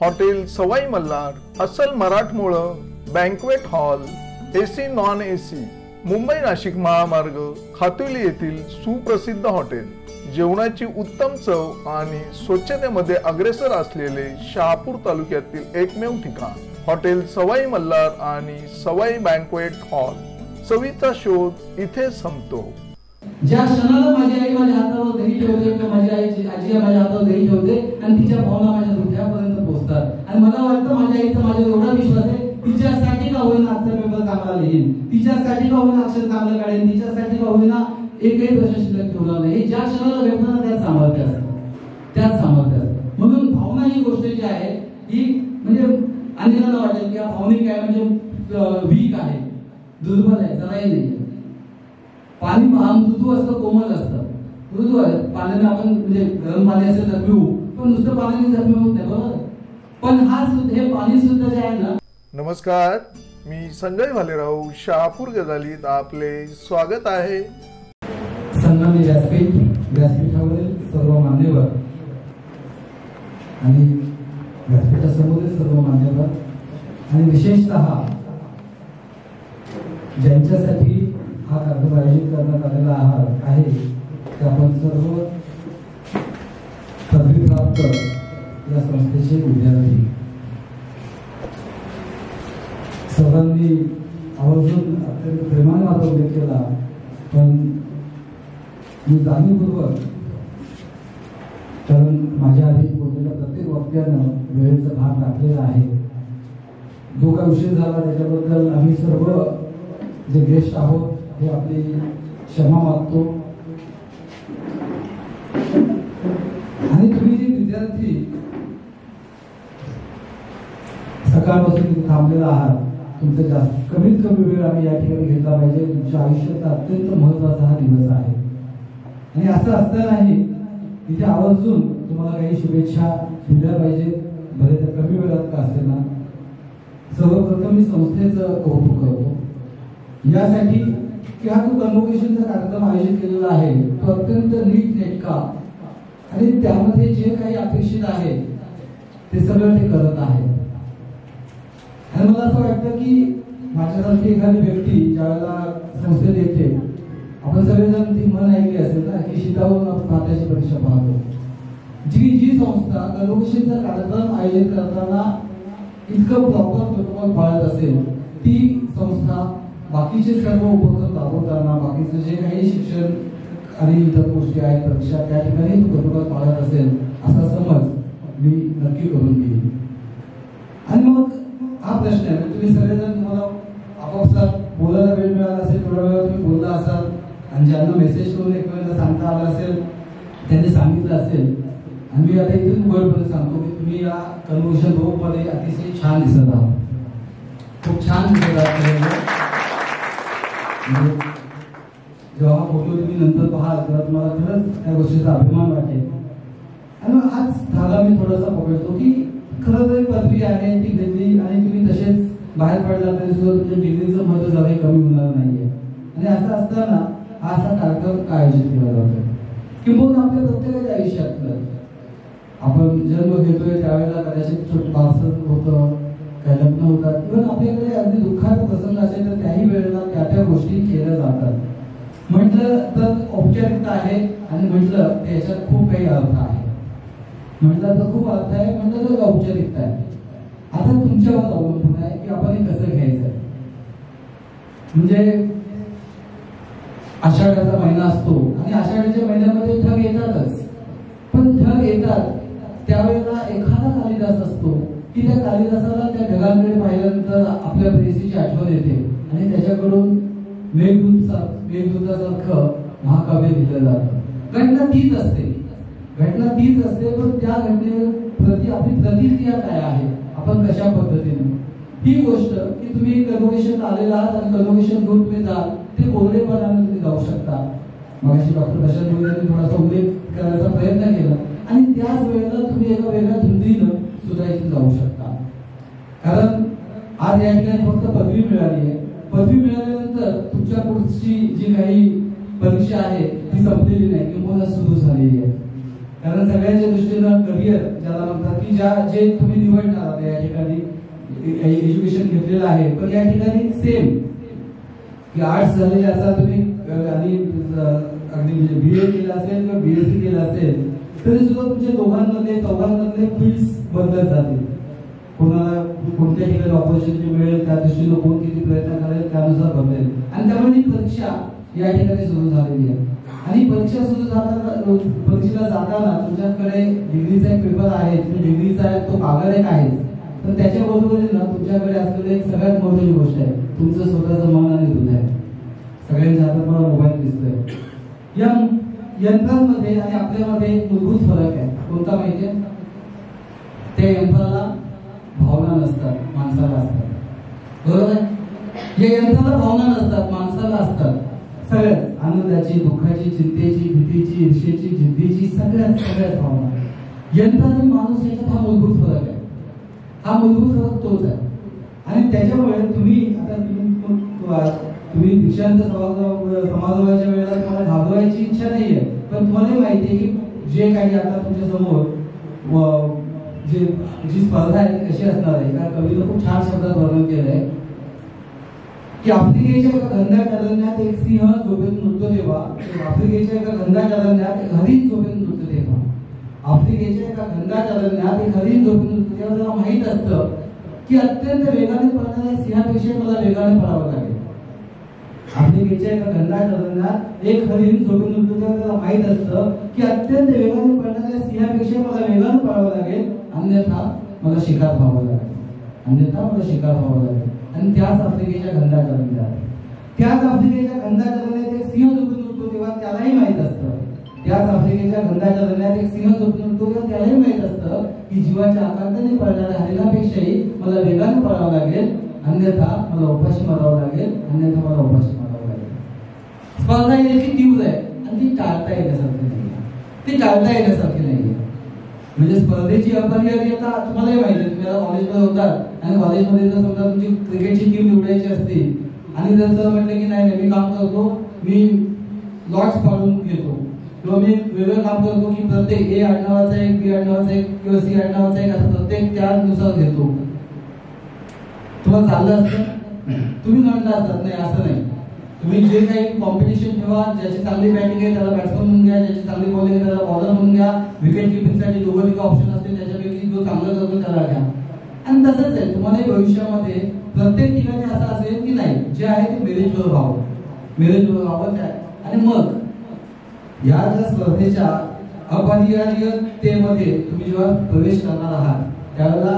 Hotel Sawai Malhar अस्सल मराठमोळं banquet hall AC non AC Mumbai Nashik महामार्ग खातुली येथील सुप्रसिद्ध हॉटेल जेवणाची उत्तम चव आणि स्वच्छतेमध्ये अग्रेसर असलेले शहापूर तालुक्यातील एकमेव ठिकाण हॉटेल सवाई मल्हार आणि सवाई बँक्वेट हॉल चवीचा शोध इथे संपतो। ज्या क्षणाला माझी आई माझ्या हातावर दही ठेवते किंवा माझी आजी माझ्या हातावर दही ठेवते आणि तिच्या भावना माझ्या हृदयापर्यंत पोहोचतात आणि मला वाटतं माझ्या आईचा माझ्यावर एवढा विश्वास आहे तिच्यासाठी का होईना आजचा पेपर चांगला लिहीन, तिच्यासाठी का होईना अक्षर चांगलं काढेन, तिच्यासाठी का होईना एकही प्रश्न शिल्लक ठेवला नाही। ज्या क्षणाला भेटणार ना त्यात सामर्थ्य असतं। म्हणून भावना ही गोष्ट जी आहे ही म्हणजे अनेकांना वाटेल की भावनिक आहे म्हणजे वीक आहे, दुर्बल आहे, जराही नाही। पाणी मृदू असतं, कोमल असतं, मृदू आहे। पाण्याने आपण म्हणजे गरम पाणी असेल तर पिऊ, पण नुसतं पाण्याने जखमी होत नाही, बरोबर? पण हे पाणी सुद्धा जे आहे ना। नमस्कार, मी संजय भालेराव शहापूर गजालीत आपले स्वागत आहे। सन्माननीय व्यासपीठावरील सर्व मान्यवर आणि व्यासपीठासमोरील सर्व मान्यवर आणि विशेषतः ज्यांच्यासाठी हा कार्यक्रम आयोजित करण्यात आलेला आहे ते आपण सर्व पदवीप्राप्त या संस्थेचे विद्यार्थी सर्वांनी आवर्जून अत्यंत प्रेमाने माझा उल्लेख केला, पण मी जाणीवपूर्वक कारण माझ्या आधी बोललेल्या प्रत्येक वक्त्यानं वेळेचं भाग राखलेला आहे। जो काही उशीर झाला त्याच्याबद्दल आम्ही सर्व जे गेस्ट आहोत हे आपली क्षमा मागतो आणि तुम्ही जे विद्यार्थी सकाळपासून थांबलेला आहात तुमचं जास्त कमीत कमी वेळ आम्ही या ठिकाणी घेतला पाहिजे। तुमच्या आयुष्याचा अत्यंत महत्त्वाचा हा दिवस आहे आणि असं असतानाही तिथे आवर्जून तुम्हाला काही शुभेच्छा दिल्या पाहिजे, भले तर कमी वेळात का असेल ना। सर्वप्रथम मी संस्थेचं कौतुक करतो यासाठी की हा जो कन्व्होकेशनचा कार्यक्रम आयोजित केलेला आहे तो अत्यंत नीटनेटका आणि त्यामध्ये जे काही अपेक्षित आहे ते सगळं ते करत आहे। आणि मला असं वाटतं की माझ्यासारखी एखादी व्यक्ती ज्यावेळेला संस्थेत येते, आपण सगळेजण ती म्हण ऐकली असेल ना की शीतावरून आपण भाताची परीक्षा पाहतो। जी संस्था कन्व्होकेशनचा कार्यक्रम आयोजित करताना इतकं प्रॉपर प्रोटोकॉल पाळत असेल ती संस्था बाकीचे सर्व उपक्रम राबवताना बाकीचे जे काही शिक्षण आणि इतर गोष्टी आहेत परीक्षा त्या ठिकाणी प्रोटोकॉल पाळत असेल असा समज मी नक्की करून घेईन। आणि मग हा प्रश्न आहे तुम्ही सगळेजण तुम्हाला आपापसात बोलायला वेळ मिळाला असेल थोड्या वेळा तुम्ही बोलला असाल आणि ज्यांना मेसेज करून एकमेकांना सांगता आला असेल त्यांनी सांगितलं असेल आणि मी आता इथून वरपर्यंत सांगतो की तुम्ही या कन्व्होकेशन ग्रुपमध्ये अतिशय छान दिसत आहात, खूप छान दिसत आहात। जेव्हा फोटो तुम्ही नंतर पाहाल तेव्हा तुम्हाला खरंच त्या गोष्टीचा अभिमान वाटेल। आणि मग हाच धागा मी थोडासा पकडतो की खरं तर पदवी आहे ती घेतली आणि तुम्ही तसेच बाहेर पडला तरी सुद्धा तुमच्या डिग्रीचं महत्त्व जराही कमी होणार नाहीये। आणि असं असताना हा असा कार्यक्रम का आयोजित केला जातो किंवा आपल्या प्रत्येकाच्या आयुष्यातलं आपण जन्म घेतोय त्यावेळेला कदाचित छोटं बालसं होतं, काही लग्न होतात, इव्हन आपल्याकडे अगदी दुःखाचा प्रसंग असेल तर त्याही वेळेला त्या गोष्टी केल्या जातात। म्हटलं तर औपचारिकता आहे आणि म्हटलं त्याच्यात खूप काही अर्थ आहे, म्हटलं तर खूप अर्थ आहे, म्हटलं तर औपचारिकता आहे। आता तुमच्यावर अवलंबून आहे की आपण हे कसं घ्यायचं। म्हणजे आषाढाचा महिना असतो आणि आषाढाच्या महिन्यामध्ये ढग येतातच, पण ढग येतात त्यावेळेला एखादा कालिदास असतो की त्या कालिदासाला त्या ढगांकडे पाहिल्यानंतर आपल्या प्रेयसीची आठवण येते आणि त्याच्याकडून मेघदूतासारखं महाकाव्य लिहिलं जातं। घटना तीच असते पण त्या घटनेप्रती आपली प्रतिक्रिया काय आहे, आपण कशा पद्धतीने ही गोष्ट की तुम्ही कन्व्होकेशन आलेला आहात आणि कन्व्होकेशन घेऊन तुम्ही जाल ते बोलणेपणाने तुम्ही जाऊ शकता। मगाशी डॉक्टर प्रशांत यांनी थोडासा उल्लेख करायचा प्रयत्न केला आणि त्याच वेळेला तुम्ही एका वेगळ्या धुंदीनं सुद्धा इथे जाऊ शकता। कारण आज या ठिकाणी फक्त पदवी मिळाली आहे, पदवी मिळाल्यानंतर तुमच्या पुढची जी काही परीक्षा आहे ती संपलेली नाही किंवा सुरू झालेली आहे। कारण सगळ्यांच्या दृष्टीनं करिअर ज्याला म्हणतात की जे तुम्ही निवडणार या ठिकाणी एज्युकेशन घेतलेलं आहे, पण या ठिकाणी सेम की आर्ट्स झालेले असा तुम्ही आणि अगदी बीए केलं असेल किंवा बीएससी केलं असेल तरी सुद्धा तुमच्या दोघांमध्ये चौघांमधले फील्ड्स बदलत जातील. कोणाला कोणत्या ठिकाणी ऑपॉर्च्युनिटी मिळेल त्या दृष्टीनं कोण किती प्रयत्न करेल त्यानुसार बदलेल. आणि त्यामुळे परीक्षा या ठिकाणी सुरू झालेली आहे. आणि परीक्षा सुरू परीक्षेला जाताना तुमच्याकडे डिग्रीचा एक पेपर आहे, डिग्रीचा तो कागद एक आहे, तर त्याच्या बरोबरीनं तुमच्याकडे असलेली एक सगळ्यात मोठी गोष्ट आहे तुमचं स्वतःचं मन आणि हृदय. सगळ्यांच्या हातात मला मोबाईल दिसतोय. या यंत्रांमध्ये आणि आपल्यामध्ये एक मूलभूत फरक आहे. कोणता माहितीये? त्या यंत्राला भावना नसतात, माणसाला असतात. बरोबर आहे? या यंत्राला भावना नसतात, माणसाला असतात. सगळ्यात आनंदाची, दुःखाची, चिंतेची, भीतीची, ईर्षेची, जिद्दीची सगळ्यात भावना. यंत्र आणि माणूस याच्यात हा मूलभूत फरक आहे. हा मूलभूत फरक तोच आहे. आणि त्याच्यामुळे तुम्ही दीक्षांत समारोहाच्या वेळेला तुम्हाला घाबरवायची इच्छा नाहीये, पण तुम्हाला माहिती आहे की जे काही आता तुमच्या समोर जी स्पर्धा आहे कशी असणार आहे. कारण कवीनं खूप छान शब्दात वर्णन केलंय की आफ्रिकेच्या एका घनदाट अरण्यात एक सिंह झोपेत नृत्य तेव्हा, आफ्रिकेच्या एका घनदाट अरण्यात एक हरिण झोपेत नृत्य तेव्हा, आफ्रिकेच्या एका घनदाट अरण्यात एक हरिण झोपेत नृत्य तेव्हा त्याला माहित असतं की अत्यंत वेगाने पळणाऱ्या सिंहापेक्षा मला वेगाने पळावं लागेल. आफ्रिकेच्या एका घनदाट अरण्यात एक हरिण झोपेत नृत्य तेव्हा त्याला माहित असतं की अत्यंत वेगाने पळणाऱ्या सिंहापेक्षा मला वेगाने पळावं लागेल, अन्यथा मला शिकार व्हावं लागेल, आणि त्याच आफ्रिकेच्या घनदाट अरण्यात एक सिंह झोपून उठतो तेव्हा त्यालाही माहित असतं, त्याच आफ्रिकेच्या घनदाट अरण्यात एक सिंह झोपून उठतो तेव्हा त्यालाही माहित असतं की जीवाच्या आकांताने पळणाऱ्या हरिणापेक्षाही मला वेगाने पळावं लागेल, अन्यथा मला उपाशी मारावं लागेल. स्पर्धा याची तीव्र आहे आणि ती टाळता येण्यासारखी नाहीये. म्हणजे स्पर्धेची अपरिहार्यता तुम्हालाही माहिती आहे. तुम्ही आता कॉलेजमध्ये होतात आणि कॉलेजमध्ये जर समजा तुमची क्रिकेटची टीम निवडायची असते आणि जर सर म्हटलं की नाही मी काम करतो, मी लॉट्स पाडून घेतो किंवा मी वेगळं काम करतो की प्रत्येक ए आडनावाचा एक, बी आडनावाचा एक किंवा सी आडनावाचा एक असं प्रत्येक त्यानुसार घेतो, तुम्हाला चाललं असतं? तुम्ही म्हणता असतात नाही, असं नाही. तुम्ही जे काही कॉम्पिटिशन ठेवा, ज्याची चांगली बॅटिंग आहे त्याला बॅट्समन म्हणून घ्या, ज्याची चांगली बॉलिंग आहे त्याला बॉलर म्हणून घ्या, विकेट किपिंगसाठी दोघं तिघं ऑप्शन असते, त्याच्यापैकी जो चांगला करतो त्याला घ्या. आणि तसंच आहे तुम्हाला भविष्यामध्ये प्रत्येक ठिकाणी असं असेल की नाही जे आहे ते मेरिटवर व्हावं त्या. आणि मग या ज्या स्पर्धेच्या अपरिहार्यतेमध्ये तुम्ही जेव्हा प्रवेश करणार आहात त्यावेळेला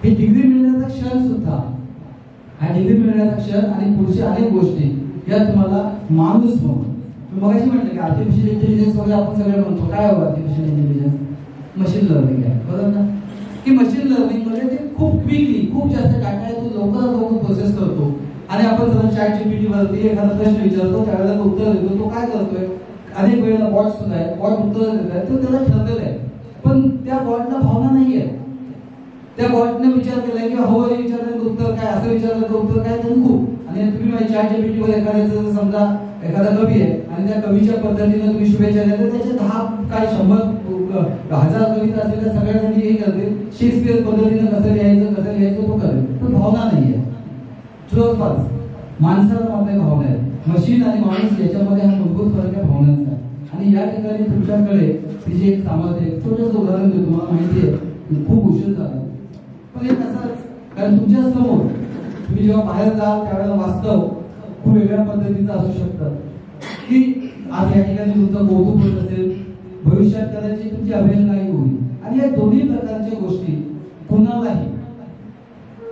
ही डिग्री मिळण्याचा क्षण सुद्धा, हा डिग्री मिळण्याचा क्षण आणि पुढच्या अनेक गोष्टी या तुम्हाला माणूस म्हणून मगाशी म्हटलं की आर्टिफिशियल इंटेलिजन्स वगैरे आपण सगळे म्हणतो. काय हवं आर्टिफिशियल इंटेलिजन्स? मशीन लर्निंग आहे, बरोबर ना? की मशीन लर्निंग मध्ये ते खूप क्विकली खूप जास्त डाटा आहे तो लवकर प्रोसेस करतो. आणि आपण जर ChatGPT वरती एखादा प्रश्न विचारतो त्यावेळेला तो उत्तर देतो. तो काय करतोय? अनेक वेळेला बॉट सुद्धा आहे, बॉट उत्तर देत आहे, तो त्याला ठरलेलं आहे, पण त्या बॉटला भावना नाहीये. त्या बॉटने विचार केलाय की हवं विचारलं उत्तर काय, असं विचारलं तर उत्तर काय, त्यांनी खूप. आणि तुम्ही ChatGPT वर एखाद्याचं समजा एखादा कवी आहे आणि त्या कवीच्या पद्धतीने तुम्ही शुभेच्छा द्या तर त्याचे 10 काय 100,000 कविता असतील त्या सगळ्यांसाठी हे करते शेक्सपियर पद्धतीने कसं लिहायचं तो करेल, पण भावना नाहीये. माणसाला मात्र भावना आहे. मशीन आणि माणूस याच्यामध्ये हा मूलभूत फरक आहे भावनांचा. आणि या ठिकाणी तुमच्याकडे तिचे एक सामर्थ्य, छोटंसं उदाहरण देतो. तुम्हाला माहिती आहे खूप उशीर झाला, पण हे कसंच कारण तुमच्या समोर तुम्ही जेव्हा बाहेर जाल त्यावेळेला वास्तव खूप वेगळ्या पद्धतीचं असू शकतं की आज या ठिकाणी तुमचं कौतुक होत असेल, भविष्यात कदाचित तुमची अवहेलनाही होईल. आणि या दोन्ही प्रकारच्या गोष्टी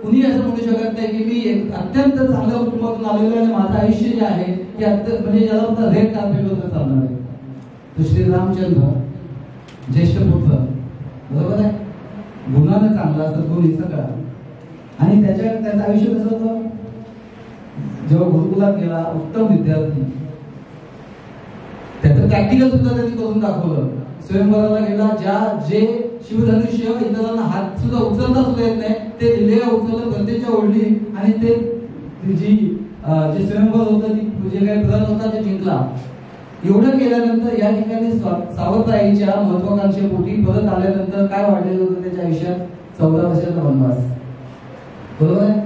कुणी असं म्हणू शकत नाही की मी एक अत्यंत चांगल्या कुटुंबातून आलेलो आणि माझं आयुष्य जे आहे ते म्हणजे ज्याला फक्त रेड कार्पेटवर चालणार आहे. तो श्रीरामचंद्र ज्येष्ठ पुत्र, बरोबर आहे, गुणानं चांगला सद्गुणी सगळा. आणि त्याचं आयुष्य कसं होतं? जेव्हा गुरुकुलात गेला उत्तम विद्यार्थी, त्याचं प्रॅक्टिकल सुद्धा त्यांनी करून दाखवलं. स्वयंवराला गेला, जे शिवधनुष्य इतरांना हात सुद्धा उचलता सुद्धा येत नाही ते दिलेल्या उचललं, गरजेच्या ओढली आणि ते जे स्वयंवर होतं जे काही प्रधान होता ते जिंकला. एवढं केल्यानंतर या ठिकाणी सावरताईच्या महत्वाकांक्षेपोटी परत आल्यानंतर काय वाढलेलं होतं त्याच्या आयुष्यात? 14 वर्षाचा वनवास. बरोबर आहे.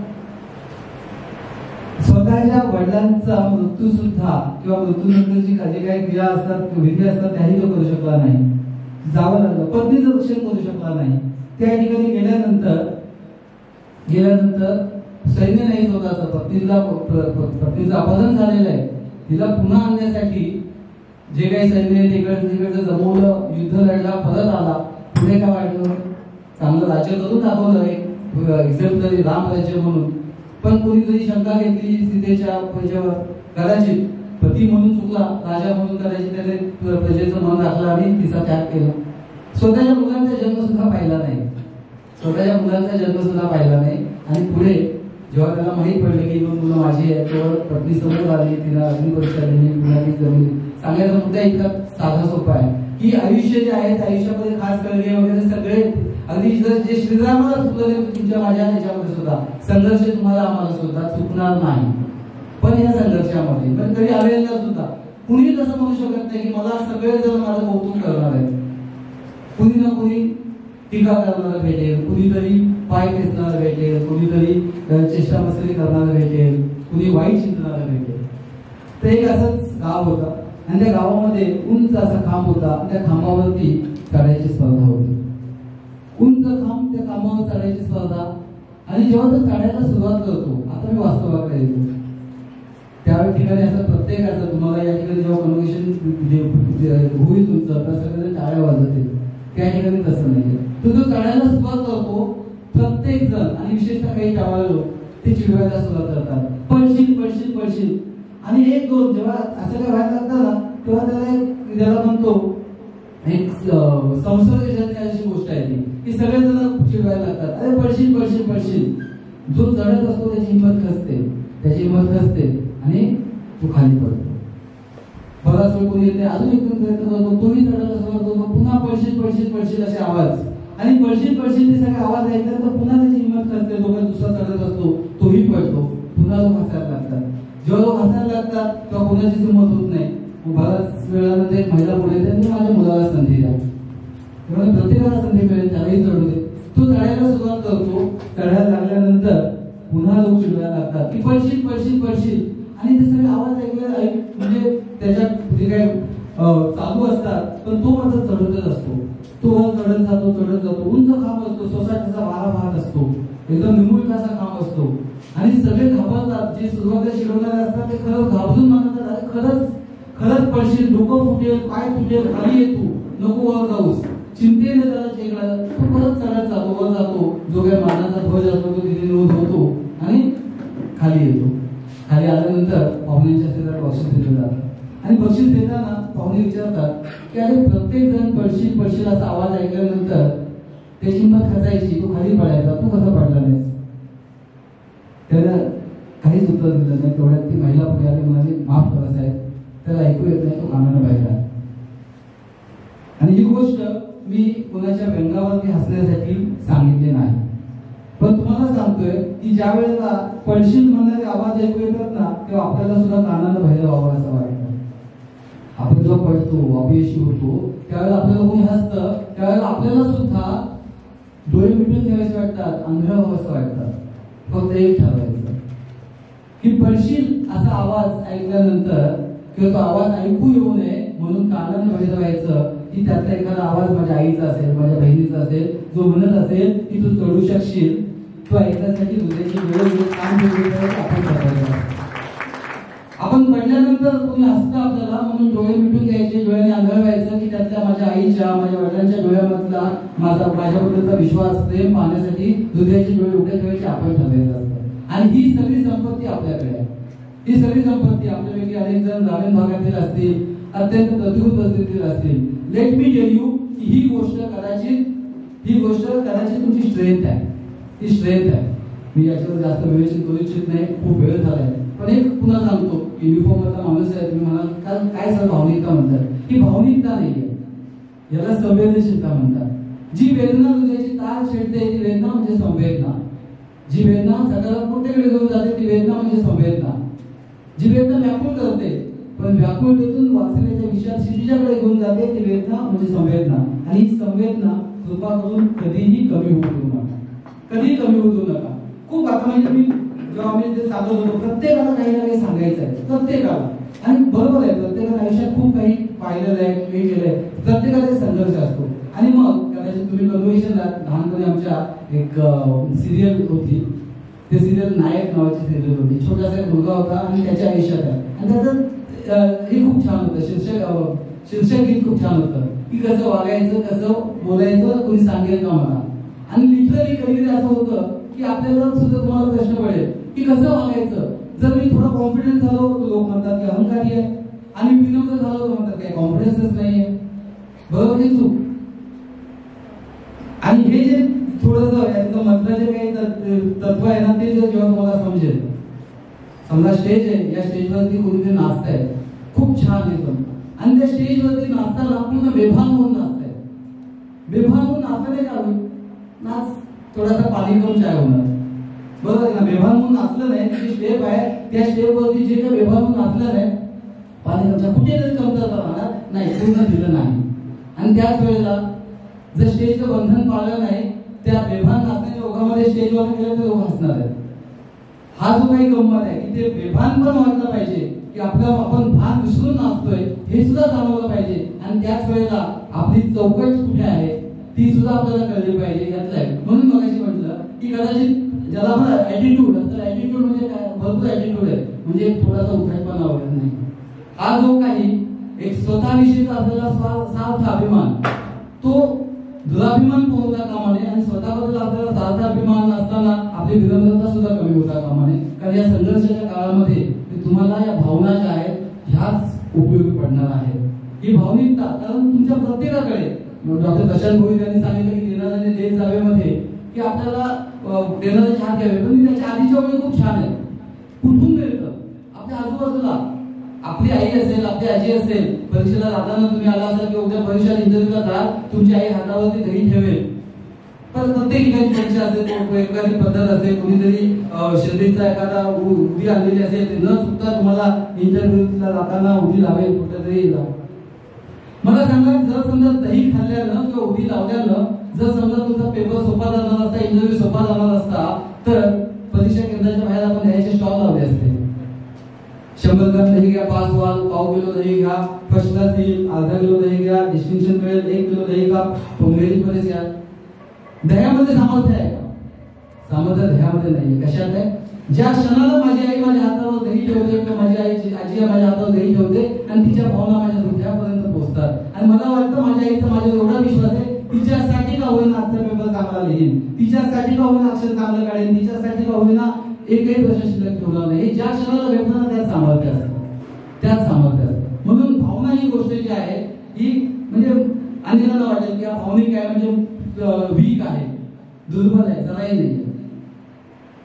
स्वतःच्या वडिलांचा मृत्यू सुद्धा किंवा मृत्यूनंतरची काही काही क्रिया असतात, विधी असतात, त्याही तो करू शकला नाही. जावं लागलं. पत्नीचं रक्षण करू शकला नाही. त्या ठिकाणी गेल्यानंतर सैन्य नाही स्वतःचं, पत्नीचं अपहरण झालेलं आहे. तिला पुन्हा आणण्यासाठी जे काही सैन्य तिकडचं जमवलं, युद्ध लढला, परत आला. पुढे काय वाटलं? चांगलं राज्य करून दाखवलं, एक एक्झाम्पलरी राम राज्य म्हणून. पण कोणीतरी शंका घेतली सीतेच्या प्रजेवर. कदाचित पती म्हणून चुकला, राजा म्हणून कदाचित त्याने प्रजेचं मन राखलं आणि तिचा त्याग केला. स्वतःच्या मुलांचा जन्म सुद्धा पाहिला नाही. आणि पुढे जेव्हा त्याला माहित पडले की मुलं माझी आहे, तेव्हा पत्नी समोर आली, तिला अग्निपरीक्षा दिली, मुलांनी जमली. सांगायचा मुद्दा इतका साधा सोपा आहे की आयुष्य जे आहे त्या आयुष्यामध्ये खास कळगे वगैरे सगळे अगदी जे श्रीरामाला चुकलं तुमच्या माझ्या ह्याच्यामध्ये सुद्धा संघर्ष तुम्हाला आम्हाला सुद्धा चुकणार नाही. पण या संघर्षामध्ये पण कधी आलेला सुद्धा कुणीच असं म्हणू शकत नाही की मला सगळेजण माझं कौतुक करणार आहे. कुणी ना कुणी टीका करणारा भेटेल, कुणीतरी पाय खेचणारा भेटेल, कुणीतरी चेष्टा मस्करी करणारा भेटेल, कुणी वाईट चिंतणारा भेटेल. तर एक असंच गाव होता आणि त्या गावामध्ये उंच असा खांब होता. त्या खांबावरती चढायची स्पर्धा होती. उंच खांब, त्या खांबावर चढायची स्पर्धा. आणि जेव्हा तो चढायला सुरुवात करतो, आता मी वास्तवाकडे येतो, त्या ठिकाणी असं प्रत्येकाचं तुम्हाला या ठिकाणी जेव्हा कन्व्हेन्शन होईल तुमचं तर सगळे टाळ्या वाजवतील. त्या ठिकाणी तसं नाहीये. तो जो चढायला सुरुवात करतो प्रत्येक जण आणि विशेषतः काही टाळाळू ते चिडवायला सुरुवात करतात, पळशील पळशील पळशील. आणि एक दोन जेव्हा असं काय व्हायला लागतं ना तेव्हा त्याला म्हणतो एक संसर्गजन्य अशी गोष्ट आहे ती की सगळेजण चिडवायला लागतात, अरे पळशील पळशील पळशील. जो चढत असतो त्याची हिंमत खचते आणि तो खाली पडतो. बराच वेळ कोणी येते, अजून एक प्रयत्न करतो, तोही चढायला सुरुवात करतो, पुन्हा पळशील पळशील पळशील असे आवाज. आणि पळशील पळशील ते सगळे आवाज ऐकल्यानंतर पुन्हा त्याची हिंमत खचते. दुसरा चढत असतो, तोही पडतो, पुन्हा लोक हसायला लागतात. जेव्हा लोक हसायला लागतात तेव्हा कोणाचीच हिंमत होत नाही. बराच वेळानंतर एक महिला पुढे येते, मी माझ्या मुलाला संधी द्या. प्रत्येकाला संधी मिळेल, त्यालाही चढू दे. तो चढायला सुरुवात करतो. चढायला लागल्यानंतर पुन्हा लोक चिडवायला लागतात की पळशील पळशील पळशील. आणि ते सगळे आवाज म्हणजे त्याच्यात जे काही चालू असतात पण तो मात्र चढतच असतो. तो चढत जातो. उंच खांब असतो, सोसायटीचा वारा वाहत असतो, एकदम निमुळताचा खांब असतो. आणि सगळे घाबरतात. जे सुरुवातीला शिकवणारे असतात ते खरंच घाबरून मानतात, अरे खरंच पडशील, डोकं फुटेल, पाय तुटेल, खाली ये तू, नको वर जाऊस. चिंतेने त्याला चेकला तो परत चढत जातो, वर जातो. जो काही मानाचा ध्वज असतो तो तिथे निवड होतो आणि खाली येतो. खाली आल्यानंतर पाहुण्यांच्या शेतात बक्षीस दिलं जातं. आणि बक्षीस देताना पाहुणे विचारतात की अरे प्रत्येक जण पळशील पळशील असा आवाज ऐकल्यानंतर त्याची हिंमत खचायची, तो खाली पडायचा, तू कसा पडला नाहीस? त्याला काहीच उत्तर दिलं नाही. तेवढ्यात ती महिला पुढे आली, म्हणाली माफ करा साहेब, त्याला ऐकू येत नाही, तो कानानं बाहेर आहे. आणि ही गोष्ट मी कोणाच्या व्यंगावरती हसण्यासाठी सांगितली नाही, पण तुम्हाला सांगतोय की ज्या वेळेला पळशील म्हणणारे आवाज ऐकू येतात ना तेव्हा आपल्याला सुद्धा कानानं बाहेर व्हावं असं वाटतं. आपण जेव्हा पडतो, अपयशी होतो, त्यावेळेला आपल्याला कोणी हसतं, त्यावेळेला आपल्याला सुद्धा डोळे मिटून ठेवायचे वाटतात, आंधळा व्हावं असं वाटतं. फक्त एक ठरवायचं की पळशील असा आवाज ऐकल्यानंतर किंवा तो आवाज ऐकू येऊ नये म्हणून कानानं बाहेर व्हायचं की त्यातला एखादा आवाज माझ्या आईचा असेल, माझ्या बहिणीचा असेल, जो म्हणत असेल की तू चढू शकशील, तो ऐकण्यासाठी हृदयाची वेळोवेळी काम आपण करायचं. आपण पडल्यानंतर कोणी हसतं आपल्याला म्हणून डोळे मिटून घ्यायचे, डोळ्याने आंधळ व्हायचं की त्यातल्या माझ्या आईच्या, माझ्या वडिलांच्या डोळ्यामधला माझ्याबद्दलचा विश्वास, प्रेम पाहण्यासाठी हृदयाचे डोळे उघडे ठेवायचे आपण ठरवायचं असतं. आणि ही सगळी संपत्ती आपल्याकडे आहे. ही सगळी संपत्ती आपल्यापैकी अनेक जण ग्रामीण भागातील असतील, अत्यंत प्रतिकूल परिस्थितीत असतील. लेट मी टेल यू ही गोष्ट कदाचित तुमची स्ट्रेंथ आहे. ही स्ट्रेंथ आहे. मी याच्यावर जास्त विवेचन करू इच्छित नाही, खूप वेळ झालाय. पण एक पुन्हा सांगतो, युनिफॉर्म मधला माणूस आहे, तुम्ही म्हणाल काय सर भावनिकता म्हणतात? ही भावनिकता नाहीये, याला संवेदनशीलता म्हणतात. जी वेदना हृदयाची तार छेडते ती वेदना म्हणजे संवेदना. जी वेदना सकारात्मकतेकडे घेऊन जाते ती वेदना म्हणजे संवेदना. जी वेदना व्याकुळ करते पण व्याकुळतेतून वाचण्याच्या विषयात क्षितिजाकडे घेऊन जाते ती वेदना म्हणजे संवेदना. आणि ही संवेदना कृपा करून कधीही कमी होऊ देऊ नका, कधीही कमी होऊ देऊ नका. खूप आता म्हणजे मी जेव्हा आम्ही ते सांगत होतो प्रत्येकाला काही ना काही सांगायचं आहे, प्रत्येकाला. आणि बरोबर आहे, प्रत्येकाने आयुष्यात खूप काही पाहिलेलं आहे, काही केलंय, प्रत्येकाचा संघर्ष असतो. आणि मग कदाचित तुम्ही कन्व्हेन्शन लहानपणी आमच्या एक सिरियल होती, ते सिरियल नायक नावाची सिरियल होती. छोटासा एक मुलगा होता आणि त्याच्या आयुष्यात आहे, आणि त्याचं हे खूप छान होतं, शीर्षक गीत खूप छान होतं की कसं वागायचं, कसं बोलायचं, कोणी सांगेल का मला. आणि लिटरली कधी असं होतं की आपल्याला सुद्धा तुम्हाला प्रश्न पडेल की कसं वागायचं. जर मी थोडा कॉन्फिडन्स झालो तर लोक म्हणतात की अहंकारी आहे, आणि विनम्र झालो तर म्हणतात काय कॉन्फिडन्सच नाहीये. बरोबर की चूक? आणि हे जे थोडस यातलं मधलं जे काही तत्व आहे ना, ते जेव्हा तुम्हाला समजेल, समजा स्टेज आहे, या स्टेजवरती कोणीतरी नाचताय खूप छान एकदम, आणि त्या स्टेजवरती नाचताना पूर्ण बेभान होऊन नाचताय. बेभान होऊन नाचले का नाच थोडासा पाणी करून चाय होणार. बरोबर आहे ना? बेभान होऊन नाचलं नाही, जी स्टेप आहे त्या स्टेपवरती जे काही बेभान होऊन नाचलं नाही, पाणी कमचा कुठेतरी कमतरता राहणार नाही, पूर्ण दिलं नाही. आणि त्याच वेळेला जर स्टेजचं बंधन पाळलं नाही, त्या बेभान नाचण्याच्या ओघामध्ये स्टेजवर गेले तर लोक हसणार आहेत. हा जो काही गंमत आहे की ते बेभान पण वाटलं पाहिजे की आपण भान विसरून नाचतोय हे सुद्धा जाणवलं पाहिजे. आणि त्याच वेळेला आपली चौकट कुठे आहे ती सुद्धा आपल्याला कळली पाहिजे यातलं आहे. म्हणून मगाशी म्हटलं की कदाचित ज्याला आपण ऍटिट्यूड असतं, ऍटिट्यूड म्हणजे काय, भरपूर ऍटिट्यूड आहे, म्हणजे थोडासा उद्धटपणा आवडत नाही. हा जो काही एक स्वतःविषयीचा असलेला स्वार्थ अभिमान, तो दुराभिमान पोहोचता कामा नये. आणि स्वतःबद्दल आपल्याला सार्थ अभिमान असताना आपली विनम्रता सुद्धा कमी होता कामा नये. कारण या संघर्षाच्या काळामध्ये तुम्हाला या भावना ज्या आहेत ह्याच उपयोगी पडणार आहेत. ही भावनिकता, कारण तुमच्या प्रत्येकाकडे डॉक्टर प्रशांत भोईर यांनी सांगितलं की देणाऱ्याने देत जावेमध्ये की आपल्याला देणाऱ्याचे हात घ्यावे, पण त्याच्या आधीच्या वेळी खूप छान आहे. कुठून मिळतं? आपल्या आजूबाजूला आपली आई असेल, आपली आजी असेल, परीक्षेला जाताना तुम्ही आला असाल की उद्या परीक्षेला इंटरव्ह्यूला जा, तुमची आई हातावरती दही ठेवेल. पण प्रत्येक ठिकाणी परीक्षा असेल, एखादी पद्धत असेल, कोणीतरी शिर्डीचा एखादा उडी आणलेली असेल, न चुकता तुम्हाला इंटरव्ह्यूला जाताना उडी लावेल कुठेतरी. मला सांगा, जर समजा दही खाल्ल्यानं किंवा उडी लावल्यानं जर समजा तुमचा पेपर सोपा जाणार असता, इंटरव्ह्यू सोपा जाणार असता, तर परीक्षा केंद्राच्या बाहेर आपण दह्याचे स्टॉल लावले असते. 100 ग्राम दही घ्या, 5 वाल, पाव किलो दही घ्या, फर्स्ट क्लास येईल, अर्धा किलो दही घ्या, डिस्टिंक्शन मिळेल, 1 किलो दही का, मेरिट मध्ये घ्या. दह्यामध्ये सामर्थ्य आहे का? सामर्थ्य दह्यामध्ये नाहीये. कशात आहे? ज्या क्षणाला माझी आई माझ्या हातावर दही ठेवते किंवा माझी आजी माझ्या हातावर दही ठेवते आणि तिच्या भावना माझ्या हृदयापर्यंत पोहोचतात. आणि मला वाटतं माझ्या आईचा माझ्यावर एवढा विश्वास आहे, तिच्यासाठी का होईना आजचा पेपर चांगला लिहीन, तिच्यासाठी का होईना अक्षर चांगलं काढेन, तिच्यासाठी का होईना एकही प्रश्न शिल्लक ठेवला नाही. हे ज्या क्षणाला भेटणार त्यात सामर्थ्य असतं, त्यात सामर्थ्य असतं. म्हणून भावना ही गोष्ट जी आहे ही म्हणजे अनेकांना वाटेल की भावनिक आहे म्हणजे वीक आहे, दुर्बल आहे, जराही नाही.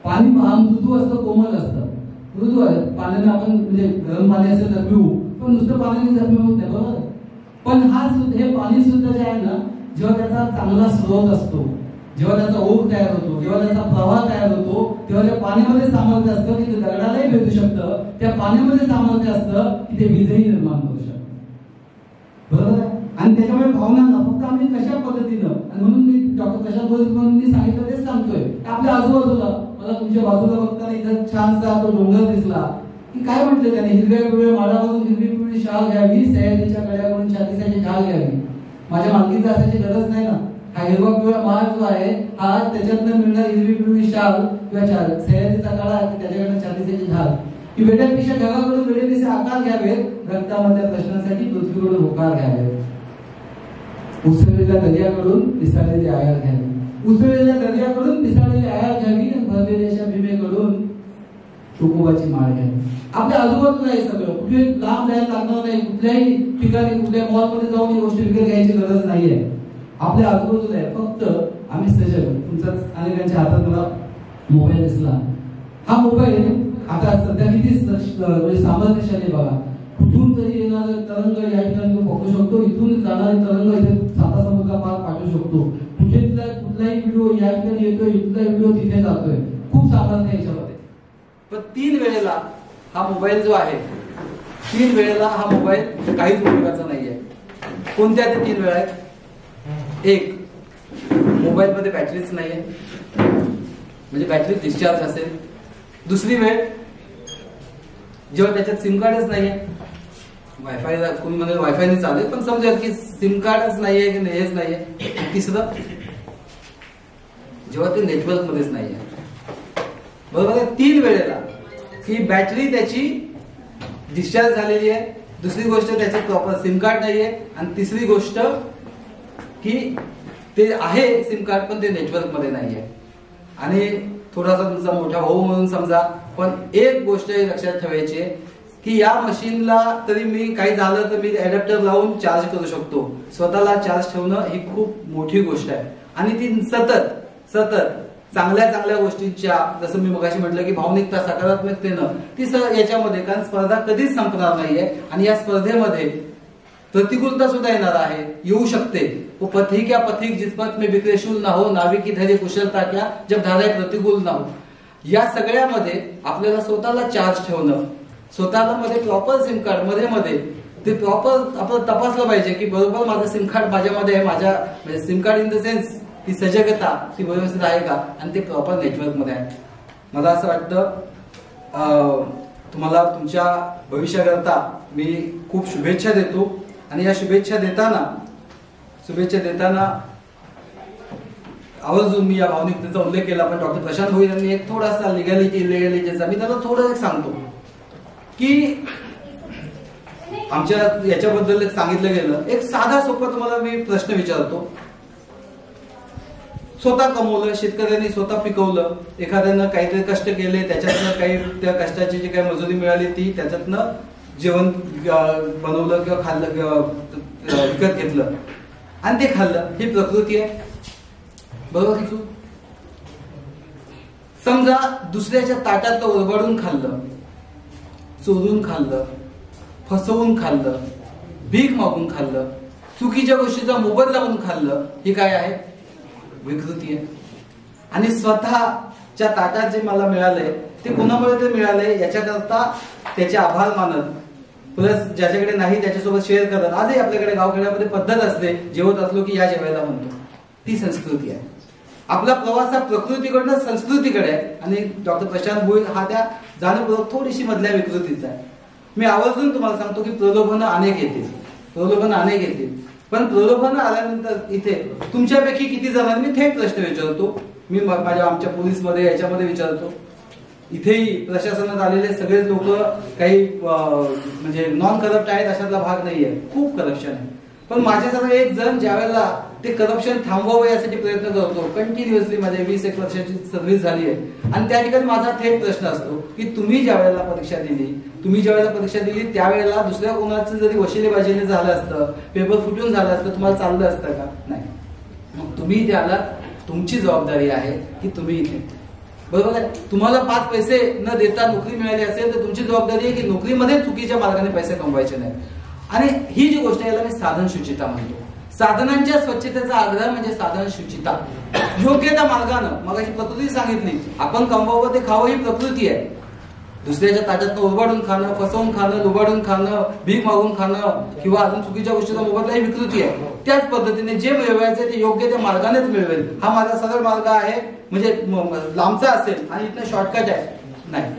पाणी मृदू असतं, कोमल असतं, मृदू आहे. पाण्याने आपण म्हणजे गरम पाणी असेल तर पिऊ, पण नुसतं पाण्याने जर होत नाही. बरोबर? पण हे पाणी सुद्धा जे आहे ना, जेव्हा त्याचा चांगला स्रोत असतो, जेव्हा त्याचा ओघ तयार होतो, जेव्हा त्याचा प्रवाह तयार होतो, तेव्हा त्या पाण्यामध्ये सामर्थ्य असतं की ते दगडालाही भेटू शकतं. त्या पाण्यामध्ये सामर्थ्य असतं की ते वीजही निर्माण करू शकतं. बरोबर आहे? आणि त्याच्यामुळे भावनांना फक्त आम्ही कशा पद्धतीनं, आणि म्हणून मी डॉक्टर प्रशांत भोईर म्हणून मी सांगितलं तेच सांगतोय. आपल्या आजूबाजूला मला तुमच्या बाजूला बघताना इथं छानसा तो डोंगर दिसला की काय म्हटलं त्याने, हिरव्या पिवळ्या माडावरून हिरवी पिवळी शाल घ्यावी, सह्याद्रीच्या कड्यावरून छातीसाठी ढाल घ्यावी. माझ्या मालकीचा असायची गरज नाही ना. हा हिरवा पिवळा माळ जो आहे हा त्याच्यातनं मिळणार हिरवी पिवळी शाल किंवा सह्याद्रीचा काळा त्याच्याकडनं छातीसाठी ढाल. की बेट्यापेक्षा ढगाकडून वेळेपेक्षा आकार घ्यावेत, रक्तामधल्या प्रश्नांसाठी पृथ्वीकडून होकार घ्यावेत. उसळलेल्या दर्याकडून पिसाळलेली आयार घ्यावी, उसळलेल्या दर्याकडून पिसाळलेली आयार घ्यावी, आणि भरलेल्या भीमेकडून चोकोबाची माळ घ्यावी. आपल्या आजूबाजूला हे सगळं, कुठे लांब जायला लागणार नाही, कुठल्याही ठिकाणी कुठल्या मॉलमध्ये जाऊन ही गोष्टी विकत घ्यायची गरज नाहीये. आपल्या आजूबाजूला आहे. फक्त आम्ही सजग, तुमचाच अनेकांच्या हातात मला मोबाईल दिसला. हा मोबाईल आता सध्या किती म्हणजे सामर्थ्यशाली बघा. कुठून तरी येणारे तरंग या ठिकाणी तो पकडू शकतो, इथून जाणारे तरंग इथे साता समुद्रा पार पाठवू शकतो. कुठलाही व्हिडिओ या ठिकाणी येतोय, इथला व्हिडिओ तिथे जातोय. खूप सामर्थ्य याच्यामध्ये. पण 3 वेळेला हा मोबाईल जो आहे 3 वेळेला हा मोबाईल काहीच उपयोगाचा नाहीये. कोणत्या ते 3 वेळा आहेत? एक, मोबाईल मध्ये बॅटरीच नाहीये, म्हणजे बॅटरी डिस्चार्ज असेल. दुसरी वेळ, जेव्हा त्याच्यात सिम कार्डच नाहीये, वायफाय कोणी म्हणजे वायफायने चालेल पण समजा की सिम कार्डच नाहीये की हेच नाहीये. तिसरं, जेव्हा ते नेटवर्क मध्येच नाहीये. बरोबर आहे. 3 वेळेला ही बॅटरी त्याची डिस्चार्ज झालेली आहे, दुसरी गोष्ट त्याच्यात प्रॉपर सिम कार्ड नाहीये, आणि तिसरी गोष्ट की ते आहे सिम कार्ड पण ते नेटवर्क मध्ये नाहीये. आणि थोडासा तुमचा मोठा भाऊ म्हणून समजा, पण एक गोष्ट लक्षात ठेवायची आहे की या मशीनला तरी मी काही झालं तर मी अडॅप्टर लावून चार्ज करू शकतो. स्वतःला चार्ज ठेवणं ही खूप मोठी गोष्ट आहे. आणि ती सतत चांगल्या चांगल्या गोष्टींच्या, जसं मी मगाशी म्हटलं की भावनिकता सकारात्मकतेनं ती याच्यामध्ये, कारण स्पर्धा कधीच संपणार नाहीये आणि या स्पर्धेमध्ये प्रतिकूलता सुद्धा येणार आहे, येऊ शकते. वो पथिक या पथिक जिस पथ में विक्रेशूल ना हो, नाविकी धैर्य कुशलता क्या जब धारा प्रतिकूल ना हो. या सगळ्यामध्ये आपल्याला स्वतःला चार्ज ठेवणं, स्वतःला मध्ये प्रॉपर सिम कार्ड मध्ये ते प्रॉपर आपण तपासलं पाहिजे की बरोबर माझं सिम कार्ड माझ्यामध्ये आहे, माझ्या SIM card in the sense ती सजगता ती व्यवस्थित आहे का, आणि ते प्रॉपर नेटवर्क मध्ये आहे. मला असं वाटतं तुम्हाला तुमच्या भविष्याकरता मी खूप शुभेच्छा देतो. आणि या शुभेच्छा देताना आवर्जून मी या भावनिकतेचा उल्लेख केला, पण डॉक्टर प्रशांत भोईर यांनी एक थोडासा लिगॅलिटीचा मी त्याला थोडं एक सांगतो की आमच्या याच्याबद्दल सांगितलं गेलं. एक साधा सोपा तुम्हाला मी प्रश्न विचारतो. स्वतः कमवलं, शेतकऱ्यांनी स्वतः पिकवलं, एखाद्यानं काहीतरी कष्ट केले, त्याच्यातनं काही त्या कष्टाची जी काही मजुरी मिळाली ती त्याच्यातनं जेवण बनवलं किंवा खाल्लं, विकत घेतलं आणि ते खाल्लं, ही प्रकृती आहे. बरोबर की? समजा दुसऱ्याच्या ताटात ओरबाडून खाल्लं, चोरून खाल्लं, फसवून खाल्लं, भीक मागून खाल्लं, चुकीच्या गोष्टीचा मोबदला म्हणून खाल्लं, ही काय आहे? विकृती आहे. आणि स्वतःच्या ताटात जे मला मिळालंय ते कोणामुळे ते मिळालंय याच्याकरता त्याचे आभार मानत, प्लस ज्याच्याकडे नाही त्याच्यासोबत शेअर करत. आजही आपल्याकडे गावखेड्यामध्ये पद्धत असते, जेवत असलो की या जेवायला म्हणतो, ती संस्कृती आहे. आपला प्रवास हा प्रकृतीकडनं संस्कृतीकडे आहे. आणि डॉक्टर प्रशांत भोईर हा त्या जाणीवपूर्वक थोडीशी मधल्या विकृतीचा आहे. मी आवर्जून तुम्हाला सांगतो की प्रलोभनं अनेक येतील, पण प्रलोभनं आल्यानंतर इथे तुमच्यापैकी किती जणांनी थेट प्रश्न विचारतो. मी आमच्या पोलीसमध्ये याच्यामध्ये विचारतो, इथेही प्रशासनात आलेले सगळेच लोक काही म्हणजे नॉन करप्ट आहेत अशातला भाग नाहीये, खूप करप्शन आहे. पण माझ्यासारखा एक जण ज्यावेळेला ते करप्शन थांबवावं यासाठी प्रयत्न करतो, कंटिन्युअसली माझ्या 20-21 वर्षाची सर्व्हिस झाली आहे, आणि त्या ठिकाणी माझा थेट प्रश्न असतो की तुम्ही ज्या वेळेला परीक्षा दिली त्यावेळेला दुसऱ्या कोणाचं जरी वशिलेबाजीने झालं असतं, पेपर फुटून झालं असतं, तुम्हाला चाललं असतं का? नाही. मग तुम्ही इथे आलात, तुमची जबाबदारी आहे की तुम्ही इथे, बरोबर आहे. तुम्हाला 5 पैसे न देता नोकरी मिळाली असेल तर तुमची जबाबदारी आहे की नोकरीमध्ये चुकीच्या मार्गाने पैसे कमवायचे नाही. आणि ही जी गोष्ट याला मी साधन शुचिता म्हणतो. साधनांच्या स्वच्छतेचा आग्रह म्हणजे साधन शुचिता. योग्य त्या मार्गानं, मगाशी प्रकृती सांगितली, आपण कमवावं ते खावं ही प्रकृती आहे. दुसऱ्याच्या ताटात उरबाडून खाणं, फसवून खाणं, लुबाडून खाणं, भीक मागून खाणं किंवा अजून चुकीच्या गोष्टीचा मोबदला ही विकृती आहे. त्याच पद्धतीने जे मिळवायचे ते योग्य त्या मार्गानेच मिळवेल. हा माझा सरळ मार्ग आहे, म्हणजे लांबचा असेल आणि इथनं शॉर्टकट आहे नाही.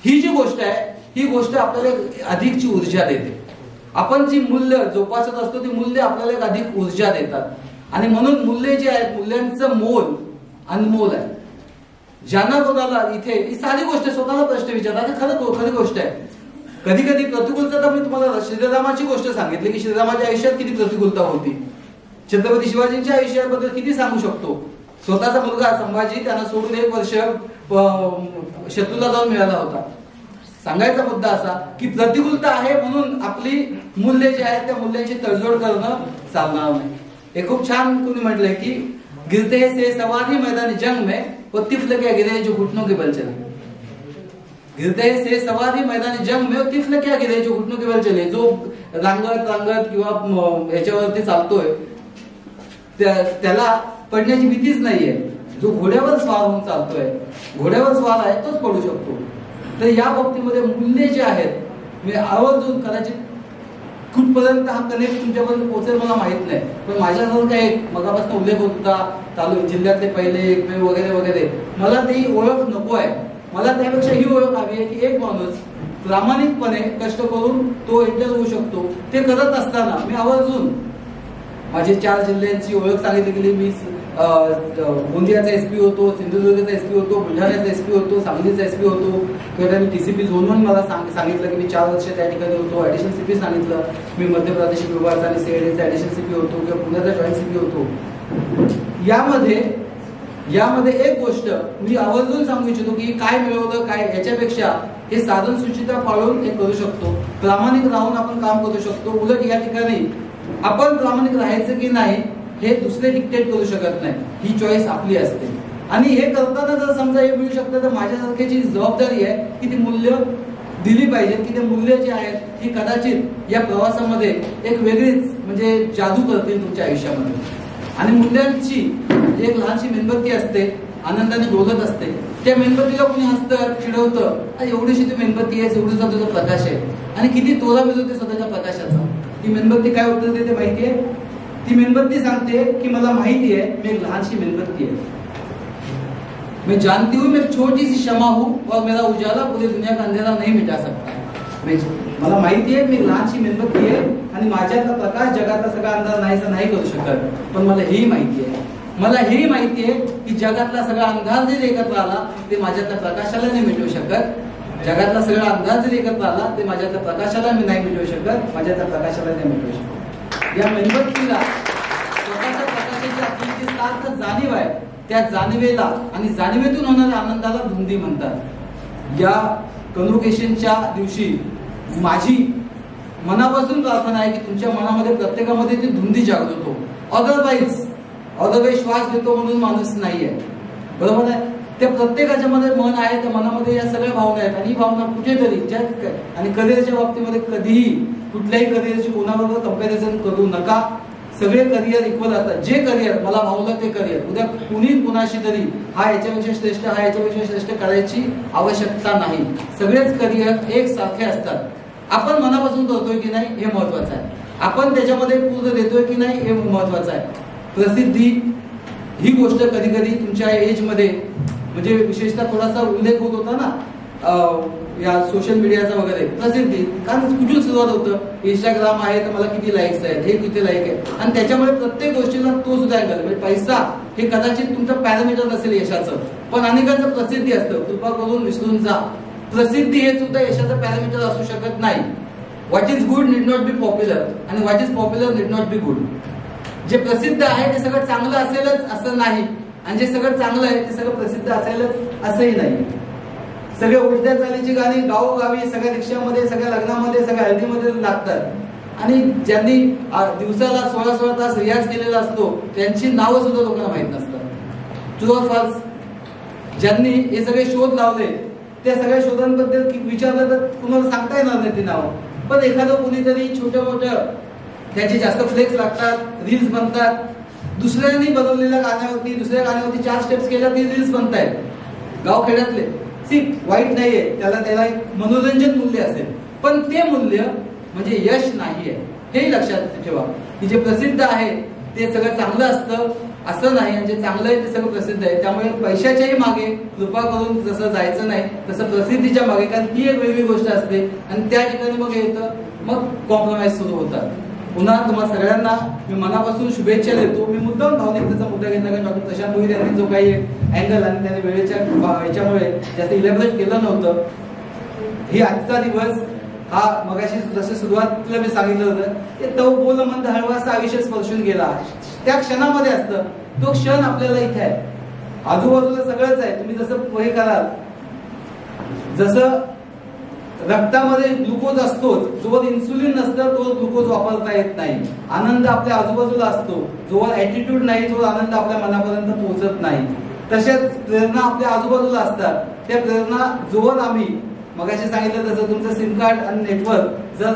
ही जी गोष्ट आहे ही गोष्ट आपल्याला अधिकची ऊर्जा देते. आपण जी मूल्य जोपासत असतो ती मूल्य आपल्याला एक अधिक ऊर्जा देतात. आणि म्हणून मूल्य जे आहेत, मूल्यांचं मोल अनमोल आहे. ज्यांना कोणाला इथे ही साधी गोष्ट स्वतःला प्रश्न विचारला, खरी गोष्ट आहे. कधी कधी प्रतिकूलता, तर मी तुम्हाला श्रीरामाची गोष्ट सांगितली की श्रीरामाच्या आयुष्यात किती प्रतिकूलता होती. छत्रपती शिवाजींच्या आयुष्याबद्दल किती सांगू शकतो. स्वतःचा मुलगा संभाजी त्यांना सोडून 1 वर्ष शत्रूला जाऊन मिळाला होता. सांगायचा मुद्दा असा की प्रतिकूलता आहे म्हणून आपली मूल्य जे आहेत त्या मूल्यांची तडजोड करणं चालणार नाही. हे खूप छान कोणी म्हटलंय की गिरते से सवारी मैदानी जंग में वो तिफल क्या गिरे जो घुटनों के बल चले. गिरते से सवारी मैदानी जंग में वो तिफल क्या गिरे जो घुटनों के बल चले. जो रांगत किंवा याच्यावरती चालतोय त्याला पडण्याची भीतीच नाहीये. जो घोड्यावर स्वार होऊन चालतोय, घोड्यावर स्वार आहे तोच पडू शकतो. तर या बाबतीमध्ये मूल्य जे आहेत मी आवर्जून कदाचित कुठपर्यंत हा कनेक्ट तुमच्यापर्यंत पोहोचेल मला माहित नाही, पण माझ्याजवळ काय मगापासून उल्लेख होत होता जिल्ह्यातले पहिले एकमेव वगैरे वगैरे, मला ती ओळख नको आहे. मला त्यापेक्षा ही ओळख हवी आहे की एक माणूस प्रामाणिकपणे कष्ट करून तो एंटर होऊ शकतो. ते करत असताना मी आवर्जून माझे 4 जिल्ह्यांची ओळख सांगितली गेली. मी गोंदियाचा एसपी होतो, सिंधुदुर्गचा एसपी होतो, बुलढाण्याचा एसपी होतो, सांगलीचा एसपी होतो. किंवा मी टीसीपी झोन 1 मला सांगितलं की मी 4 वर्ष त्या ठिकाणी होतो. ऍडिशनल सीपी सांगितलं मी मध्य प्रादेशिक विभागाचा आणि सीआयडीचा ऍडिशनल सीपी होतो किंवा पुण्याचा जॉईंट सीपी होतो. यामध्ये एक गोष्ट मी आवर्जून सांगू इच्छितो की काय मिळवलं काय, याच्यापेक्षा हे साधन सूचिता पाळून हे करू शकतो. प्रामाणिक राहून आपण काम करू शकतो. उलट या ठिकाणी आपण प्रामाणिक राहायचं की नाही हे दुसरे डिक्टेट करू शकत नाही, ही चॉईस आपली असते. आणि हे करताना जर समजा हे मिळू शकतं तर माझ्यासारख्याची जबाबदारी आहे की ती मूल्य दिली पाहिजेत, की ते मूल्य जे आहेत ही कदाचित या प्रवासामध्ये एक वेगळीच म्हणजे जादू करतील तुमच्या आयुष्यामध्ये. आणि मूल्यांची एक लहानशी मेणबत्ती असते, आनंदाने डोलत असते. त्या मेणबत्तीला कोणी हसतं चिडवतं, एवढीशी ती मेणबत्ती आहे, एवढीचा तुझा प्रकाश आहे, आणि किती तोरा मिळतो ते स्वतःच्या प्रकाशाचा. ती मेणबत्ती काय उत्तर देते माहिती आहे? ती मेणबत्ती सांगते की मला माहिती आहे मी एक लहानशी मेणबत्ती आहे, मैं जानती हूँ मैं एक छोटी सी शमा हूँ और मेरा उजाला पूरी दुनिया का अंधेरा नहीं मिटा सकता. मला माहिती आहे मी लहानशी मेणबत्ती आहे आणि माझ्यातला प्रकाश जगातला सगळा अंधार नाहीसा नाही करू शकत. पण मला हेही माहिती आहे की जगातला सगळा अंधार जरी एकत्र आला ते माझ्यातल्या प्रकाशाला नाही मिटवू शकत. जगातला सगळा अंधार जरी एकत्र आला ते माझ्यातल्या प्रकाशाला मी नाही मिटवू शकत, माझ्यातल्या प्रकाशाला नाही मिटवू शकत. या मेणबत्तीला स्वतःच्या प्रकाशाची आपली जी सार्थ जाणीव आहे त्या जाणीवेला आणि जाणीवेतून होणाऱ्या आनंदाला धुंदी म्हणतात. या कन्व्होकेशनच्या दिवशी माझी मनापासून प्रार्थना आहे की तुमच्या मनामध्ये प्रत्येकामध्ये ती धुंदी जागृत हो. अदरवाईज श्वास घेतो म्हणून माणूस नाहीये, बरोबर आहे. त्या प्रत्येकाच्या मध्ये मन आहे, त्या मनामध्ये या सगळ्या भावना आहेत. आणि ही भावना कुठेतरी आणि करिअरच्या बाबतीमध्ये कधीही कुठल्याही करिअरची कोणाबरोबर कंपॅरिझन करू नका. सगळे करिअर इक्वल असतात. जे करिअर मला भावलं ते करिअर, उद्या कुणी कुणाशी तरी हा याच्यापेक्षा श्रेष्ठ हा याच्यापेक्षा श्रेष्ठ करायची आवश्यकता नाही. सगळेच करिअर एक सारखे असतात. आपण मनापासून करतोय की नाही हे महत्वाचं आहे, आपण त्याच्यामध्ये पूर्ण देतोय की नाही हे महत्वाचं आहे. प्रसिद्धी ही गोष्ट कधी कधी तुमच्या एज मध्ये म्हणजे विशेषतः थोडासा उल्लेख होत होता ना या सोशल मीडियाचा वगैरे. प्रसिद्धी कारण कुठून सुरुवात होतं, इंस्टाग्राम आहे तर मला किती लाईक्स आहेत, हे किती लाईक आहे, आणि त्याच्यामुळे प्रत्येक गोष्टीला तो सुद्धा अँगल म्हणजे पैसा हे कदाचित तुमचं पॅरामीटर नसेल यशाचं, पण अनेकांचं प्रसिद्धी असतं. कृपा करून विसरून जा, प्रसिद्धी हे सुद्धा यशाचं पॅरामीटर असू शकत नाही. What is good need not be popular आणि what is popular need not be good. जे प्रसिद्ध आहे ते सगळं चांगलं असेलच असं नाही, आणि जे सगळं चांगलं आहे ते सगळं प्रसिद्ध असेलच असंही नाही. सगळे उलट्या चालीची गाणी गावोगावी सगळ्या रिक्षामध्ये सगळ्या लग्नामध्ये सगळ्या हळदीमध्ये लागतात, आणि ज्यांनी दिवसाला 16-16 तास रियाज केलेला असतो त्यांची नावं सुद्धा लोकांना माहित नसतात. True or false? ज्यांनी हे सगळे शोध लावले त्या सगळ्या शोधांबद्दल विचारलं तर कुणाला सांगता येणार नाही ती नावं, पण एखादं कुणीतरी छोट्या मोठ्या त्याचे जास्त फ्लेक्स लागतात, रील्स बनतात. दुसऱ्यांनी बनवलेल्या गाण्यावरती दुसऱ्या गाण्यावरती 4 स्टेप्स केल्या ती रील्स बनतायत गावखेड्यातले. वाईट नाहीये, त्याला एक मनोरंजन मूल्य असेल, पण ते मूल्य म्हणजे यश नाहीये. हे लक्षात ठेवा की जे प्रसिद्ध आहे ते सगळं चांगलं असतं असं नाही, आणि जे चांगलं आहे ते सगळं प्रसिद्ध आहे. त्यामुळे पैशाच्याही मागे कृपा करून जसं जायचं नाही तसं प्रसिद्धीच्या मागे, कारण ती एक वेगळी गोष्ट असते आणि त्या ठिकाणी मग येतं मग कॉम्प्रोमाइज सुरू होतात. पुन्हा तुम्हाला सगळ्यांना मी मनापासून शुभेच्छा देतो. मी मुद्दाम भावनिकतेचा मुद्दा घेतला कारण डॉक्टर प्रशांत भोईर यांनी जो काही अँगल आणि त्याने वेळेच्या ह्याच्यामुळे जास्त इलॅबोरेट केलं नव्हतं. ही आजचा दिवस हा मगाशी जसं सुरुवातीला मी सांगितलं होतं ते तो बोल मंद हळवासा आयुष्य स्पर्शून गेला त्या क्षणामध्ये असतं. तो क्षण आपल्याला इथे आहे, आजूबाजूला सगळंच आहे. तुम्ही जसं हे कराल, जसं रक्तामध्ये ग्लुकोज असतोच, जोवर इन्सुलिन नसतं तोवर ग्लुकोज वापरता येत नाही. आनंद आपल्या आजूबाजूला असतो, जोवर ऍटिट्यूड नाही तोवर आनंद आपल्या मनापर्यंत पोहोचत नाही. तशाच प्रेरणा आपल्या आजूबाजूला असतात. त्या प्रेरणा जोवर आम्ही मगाशी सांगितलं तसं तुमचं सिम कार्ड आणि नेटवर्क जर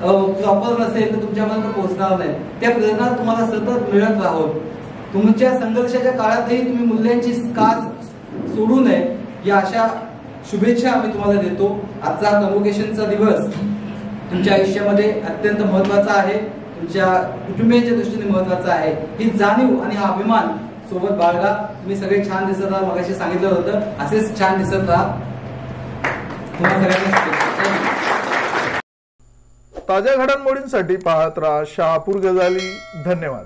प्रॉपर नसेल तर तुमच्यापर्यंत पोहोचणार नाही. त्या प्रेरणा तुम्हाला सतत मिळत राहोत. तुमच्या संघर्षाच्या काळातही तुम्ही मूल्यांची कास सोडू नये या अशा शुभेच्छा आम्ही तुम्हाला देतो. आजचा कन्व्होकेशनचा दिवस तुमच्या आयुष्यामध्ये अत्यंत महत्त्वाचा आहे, तुमच्या कुटुंबियांच्या दृष्टीने महत्त्वाचा आहे. ही जाणीव आणि हा अभिमान सोबत बाळगा. तुम्ही सगळे छान दिसत आहात, मगाशी सांगितलं होतं, असेच छान दिसत राहा. तुम्हाला सगळ्यांना ताज्या घडामोडींसाठी पाहत राहा शहापूर गजाली. धन्यवाद.